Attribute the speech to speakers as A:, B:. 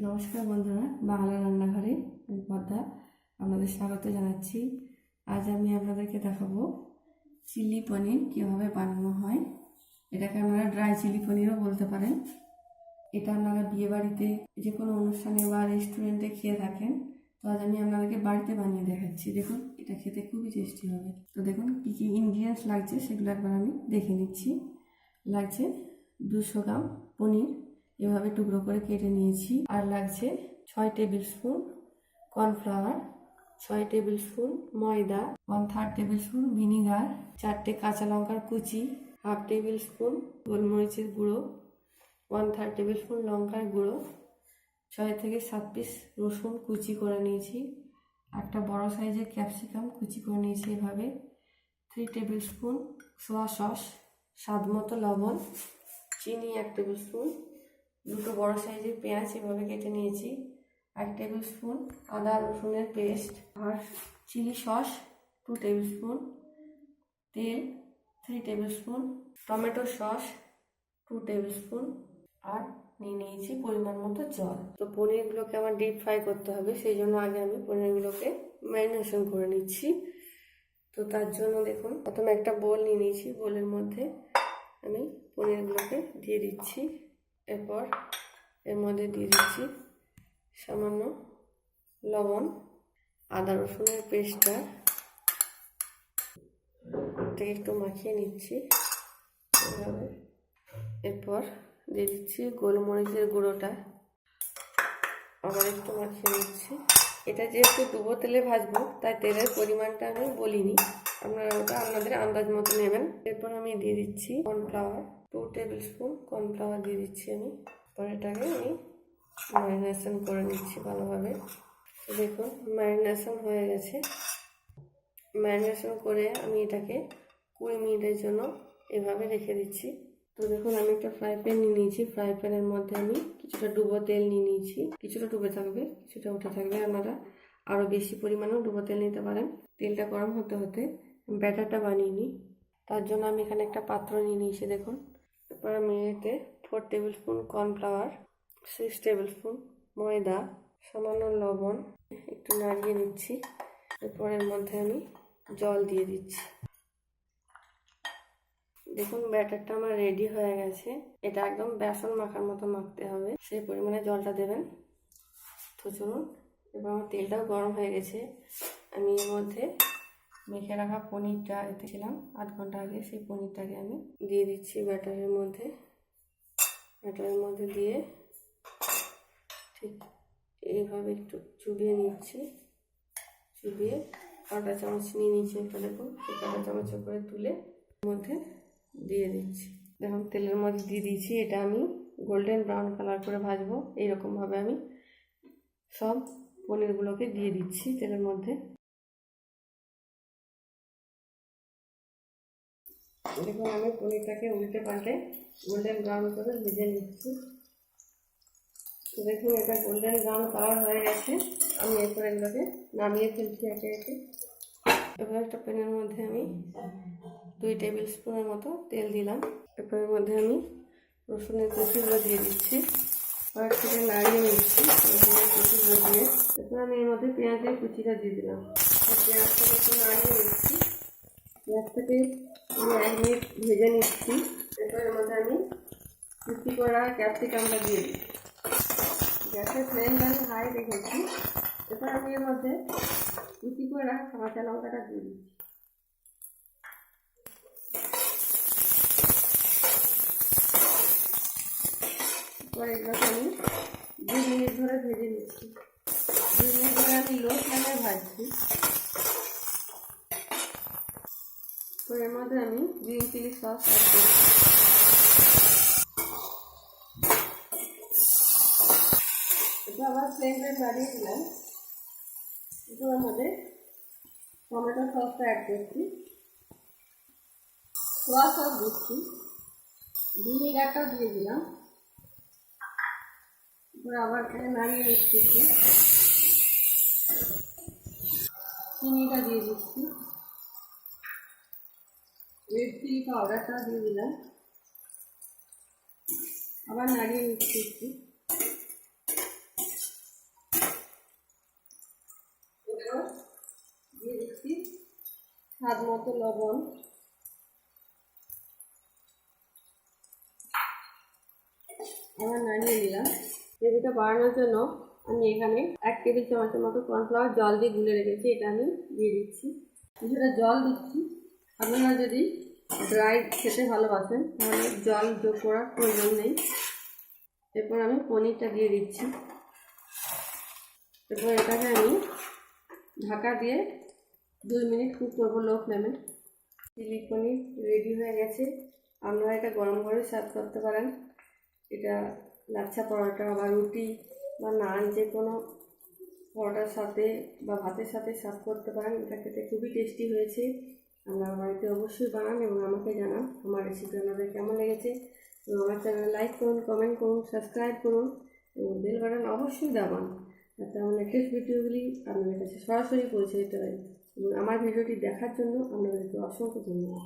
A: নমস্কার বন্ধুরা, বাংলা রান্নাঘরে আমি পদ্মা আপনাদের স্বাগত জানাচ্ছি। আজ আমি আপনাদেরকে দেখাবো চিলি পনির কীভাবে বানানো হয়। এটাকে আপনারা ড্রাই চিলি পনিরও বলতে পারেন। এটা আপনারা বিয়েবাড়িতে যে কোনো অনুষ্ঠানে বা রেস্টুরেন্টে খেয়ে থাকেন, তো আজ আমি আপনাদেরকে বাড়িতে বানিয়ে দেখাচ্ছি। দেখুন, এটা খেতে খুবই টেস্টি হবে। তো দেখুন কী কী ইনগ্রিডিয়েন্টস লাগছে সেগুলো একবার আমি দেখে নিচ্ছি। লাগছে 200 গ্রাম পনির, এভাবে টুকরো করে কেটে নিয়েছি। আর লাগছে 6 table spoon cornflour, 6 table spoon ময়দা, 1/3 টেবিল স্পুন ভিনিগার, 4টে কাঁচা লঙ্কার কুচি, 1/2 টেবিল স্পুন গোলমরিচের গুঁড়ো, 1/3 টেবিল স্পুন লঙ্কার গুঁড়ো, 6 থেকে 7 পিস রসুন কুচি করে নিয়েছি, একটা বড় সাইজের ক্যাপসিকাম কুচি করে নিয়েছি এভাবে, 3 টেবিল স্পুন সোয়া সস, স্বাদ মতো লবণ, চিনি 1 টেবিল স্পুন, দুটো বড় সাইজের পেঁয়াজ এভাবে কেটে নিয়েছি, 1 টেবিল স্পুন আদা রসুনের পেস্ট, আর চিলি সস 2 টেবিল স্পুন, তেল 3 tablespoon, tomato sauce 2 tablespoon, আর নিয়ে নিয়েছি পরিমাণ মতো জল। তো পনিরগুলোকে আমার ডিপ ফ্রাই করতে হবে, সেই জন্য আগে আমি পনিরগুলোকে ম্যারিনেশন করে নিচ্ছি। তো তার জন্য দেখুন, প্রথমে একটা বোল নিয়ে নিয়েছি, বোলের মধ্যে আমি পনিরগুলোকে দিয়ে দিচ্ছি। এরপর এর মধ্যে দিয়ে দিচ্ছি সামান্য লবণ, আদা রসুনের পেস্টটা একটু মাখিয়ে নিচ্ছি এভাবে। এরপর দিয়ে দিচ্ছি গোলমরিচের গুঁড়োটা, আবার একটু মাখিয়ে নিচ্ছি। এটা যেহেতু ডুবো তেলে ভাজবো, তাই তেলের পরিমাণটা আমি বলিনি, আপনারা ওটা আপনাদের আন্দাজ মতো নেবেন। এরপর আমি দিয়ে দিচ্ছি কর্নফ্লাওয়ার, 2 টেবিল স্পুন কর্নফ্লাওয়ার দিয়ে দিচ্ছি আমি। পর এটাকে আমি ম্যারিনেশন করে নিচ্ছি ভালোভাবে। দেখুন ম্যারিনেশন হয়ে গেছে। ম্যারিনেশন করে আমি এটাকে 20 মিনিটের জন্য এভাবে রেখে দিচ্ছি। তো দেখুন, আমি একটা ফ্রাই প্যান নিয়ে নিয়েছি। ফ্রাই প্যানের মধ্যে আমি কিছুটা ডুবো তেল নিয়ে নিয়েছি, কিছুটা ডুবে থাকবে, কিছুটা উঠে থাকবে। আপনারা আরও বেশি পরিমাণেও ডুবো তেল নিতে পারেন। তেলটা গরম হতে হতে ব্যাটারটা বানিয়ে নিই। তার জন্য আমি এখানে একটা পাত্র নিয়ে নিয়েছি। দেখুন, এরপর আমি এতে 4 table spoon cornflour, 6 table spoon ময়দা, সামান্য লবণ, একটু নাড়িয়ে নিচ্ছি। এরপর এর মধ্যে আমি জল দিয়ে দিচ্ছি। দেখুন ব্যাটারটা আমার রেডি হয়ে গেছে। এটা একদম বেসন মাখার মতো মাখতে হবে, সেই পরিমাণে জলটা দেবেন। তো চলুন, এবার আমার তেলটাও গরম হয়ে গেছে। আমি এর মধ্যে মেখে রাখা পনিরটা এতে ছিলাম 8 ঘন্টা আগে, সেই পনিরটাকে আমি দিয়ে দিচ্ছি ব্যাটারের মধ্যে। ব্যাটারের মধ্যে দিয়ে ঠিক এইভাবে একটু চুবিয়ে নিচ্ছি। চুবিয়ে কাঁটা চামচ নিয়ে নিচ্ছি একটা, দেখুন সেই কাঁটা চামচ করে তুলে মধ্যে দিয়ে দিচ্ছি। দেখুন তেলের মধ্যে দিয়ে দিয়েছি। এটা আমি গোল্ডেন ব্রাউন কালার করে ভাজবো। এইরকমভাবে আমি সব পনিরগুলোকে দিয়ে দিচ্ছি তেলের মধ্যে। দেখুন আমি পনিরটাকে উল্টে পাল্টে গোল্ডেন ব্রাউন করে ভেজে নিচ্ছি। দেখুন এটা গোল্ডেন ব্রাউন কালার হয়ে গেছে। আমি এরপর এগুলোকে নামিয়ে ফেলছি একে একে। এবার একটা প্যানের মধ্যে আমি 2 টেবিল স্পুনের মতো তেল দিলাম। এরপর এর মধ্যে আমি রসুনের কুচিগুলো দিয়ে দিচ্ছি, কয়েক থেকে নাড়িয়ে নিচ্ছি রসুনের কুচিগুলো দিয়ে। এরপর আমি এর মধ্যে পেঁয়াজের কুচিটা দিয়ে দিলাম। পেঁয়াজটাকে একটু নাড়িয়ে নিচ্ছি। পেঁয়াজটাকে আমি 1 মিনিট ভেজে নিচ্ছি। এরপর এর মধ্যে আমি কুচি করা ক্যাপসিকামটা দিয়ে দিই। গ্যাসের ফ্লেমটা আমি হাই রেখেছি। এরপর আমি এর মধ্যে কুচি করে রাখা কাঁচা লঙ্কাটা দিয়ে দিচ্ছি। এরপর এগুলোকে আমি 2 মিনিট ধরে ভেজে নিচ্ছি। 2 মিনিট ধরে আমি লো ফ্লেমে ভাজছি। তো এর মধ্যে আমি গ্রিন চিলি সস অ্যাড করছি। এটা আবার ফ্লেমটা বাড়িয়ে দিলাম। একটু এর মধ্যে টমেটো সসটা অ্যাড করছি, সোয়া সস দিচ্ছি, ভিনিগারটাও দিয়ে দিলাম। এবার আবার নাড়িয়ে নিচ্ছি। চিনিটা দিয়ে দিচ্ছি, রেড চিলি পাউডারটা দিয়ে দিলাম, আবার নাড়িয়ে নিচ্ছি একটু। এরপর দিয়ে দিচ্ছি স্বাদ মতো লবণ, আবার নাড়িয়ে নিলাম। গ্রেভিটা বাড়ানোর জন্য আমি এখানে 1 টেবিল চামচের মতো কর্নফ্লাওয়ার জল দিয়ে গুলে রেখেছি, এটা আমি দিয়ে দিচ্ছি। কিছুটা জল দিচ্ছি। আপনারা যদি ড্রাই খেতে ভালোবাসেন তাহলে জল যোগ করার প্রয়োজন নেই। এরপর আমি পনিরটা দিয়ে দিচ্ছি। এরপর এটাকে আমি ঢাকা দিয়ে 2 মিনিট কুক করবো লো ফ্লেমে। চিলি পনির রেডি হয়ে গেছে। আপনারা এটা গরম করে সার্ভ করতে পারেন। এটা লাচ্ছা পরোটা বা রুটি বা নান যে কোনো পরোটার সাথে বা ভাতের সাথে সার্ভ করতে পারেন। এটা খেতে খুবই টেস্টি হয়েছে। আপনারা বাড়িতে অবশ্যই বানান এবং আমাকে জানান আমার রেসিপি আপনাদের কেমন লেগেছে। এবং আমার চ্যানেল লাইক করুন, কমেন্ট করুন, সাবস্ক্রাইব করুন এবং বেল বাটন অবশ্যই দাবান, যাতে আমার লেটেস্ট ভিডিওগুলি আপনাদের কাছে সরাসরি পৌঁছে যেতে পারে। এবং আমার ভিডিওটি দেখার জন্য আপনাদেরকে অসংখ্য ধন্যবাদ।